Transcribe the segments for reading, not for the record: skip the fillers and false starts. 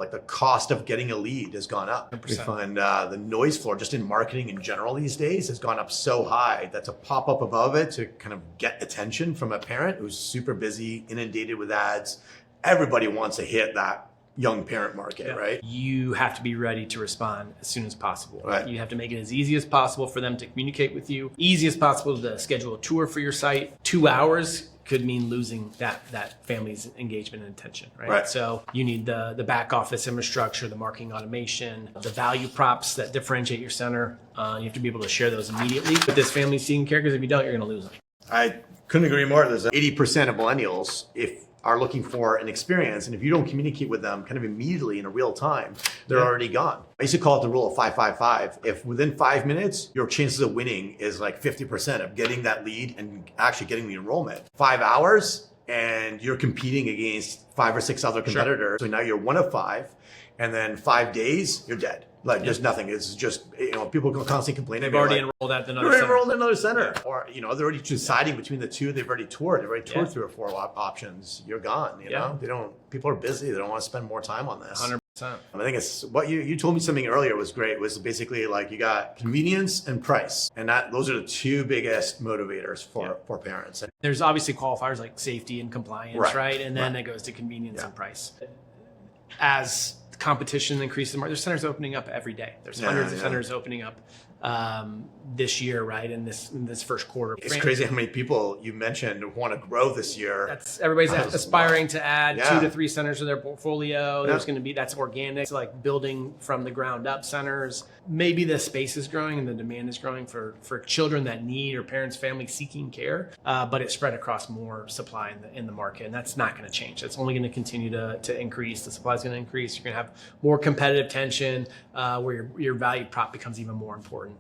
Like the cost of getting a lead has gone up. 100%. We find the noise floor just in marketing in general these days has gone up so high that to pop up above it to kind of get attention from a parent who's super busy, inundated with ads. Everybody wants to hit that young parent market, right? You have to be ready to respond as soon as possible. Right. You have to make it as easy as possible for them to communicate with you. Easy as possible to schedule a tour for your site. 2 hours could mean losing that family's engagement and attention, right? So you need the back office infrastructure, the marketing automation, the value props that differentiate your center. You have to be able to share those immediately with this family seeking care, because if you don't, you're going to lose them. I couldn't agree more. There's 80% of millennials are looking for an experience, and if you don't communicate with them kind of immediately in a real time, they're already gone. I used to call it the rule of 5-5-5. If within 5 minutes, your chances of winning is like 50% of getting that lead and actually getting the enrollment. 5 hours and you're competing against 5 or 6 other competitors. So now you're 1 of 5, and then 5 days, you're dead. Like there's nothing. It's just, people can constantly complain. They've already enrolled at another center. Enrolled in another center. Or, they're already deciding between the two. They've already toured. They've already toured 3 or 4 options. You're gone, you know? People are busy. They don't want to spend more time on this. 100%. I think it's what you told me something earlier was great. It was basically like you got convenience and price. And those are the 2 biggest motivators for parents. There's obviously qualifiers like safety and compliance, right? And then it goes to convenience and price. As competition increases, there's centers opening up every day. There's hundreds of centers opening up this year, right? In this first quarter. It's crazy how many people you mentioned want to grow this year. Everybody's aspiring to add 2 to 3 centers to their portfolio. There's going to be, that's organic. It's like building from the ground up centers. Maybe the space is growing and the demand is growing for children that need, or parents, families seeking care, but it's spread across more supply in the market, and that's not going to change. It's only going to continue to increase. The supply is going to increase. You're going to have more competitive tension, where your value prop becomes even more important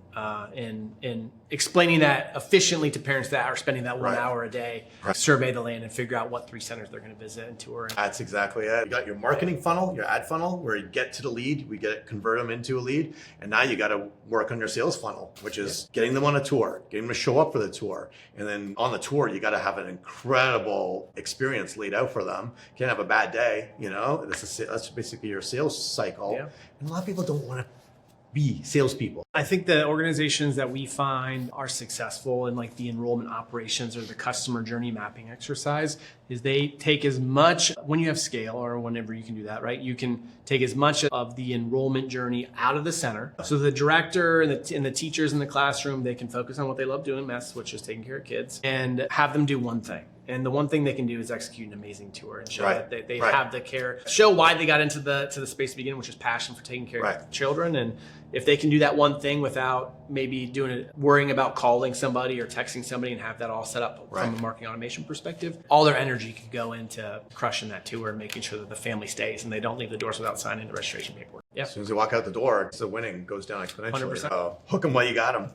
in explaining that efficiently to parents that are spending that 1 hour a day. Survey the land and figure out what 3 centers they're going to visit and tour. That's exactly it. You got your marketing funnel, your ad funnel, where you get to the lead, convert them into a lead, and now you got to work on your sales funnel, which is getting them on a tour, getting them to show up for the tour, and then on the tour you got to have an incredible experience laid out for them. You can't have a bad day, That's basically your sales cycle, and a lot of people don't want to be salespeople. I think the organizations that we find are successful in like the enrollment operations or the customer journey mapping exercise is they take as much, when you have scale or whenever you can do that, right? You can take as much of the enrollment journey out of the center. So the director and the teachers in the classroom, they can focus on what they love doing best, which is taking care of kids, and have them do one thing. And the one thing they can do is execute an amazing tour and show that they have the care, show why they got into the space to begin, which is passion for taking care of children. And if they can do that one thing without maybe worrying about calling somebody or texting somebody and have that all set up from a marketing automation perspective, all their energy could go into crushing that tour and making sure that the family stays and they don't leave the doors without signing the registration paperwork. As soon as they walk out the door, the winning goes down exponentially. 100%. Hook them while you got them.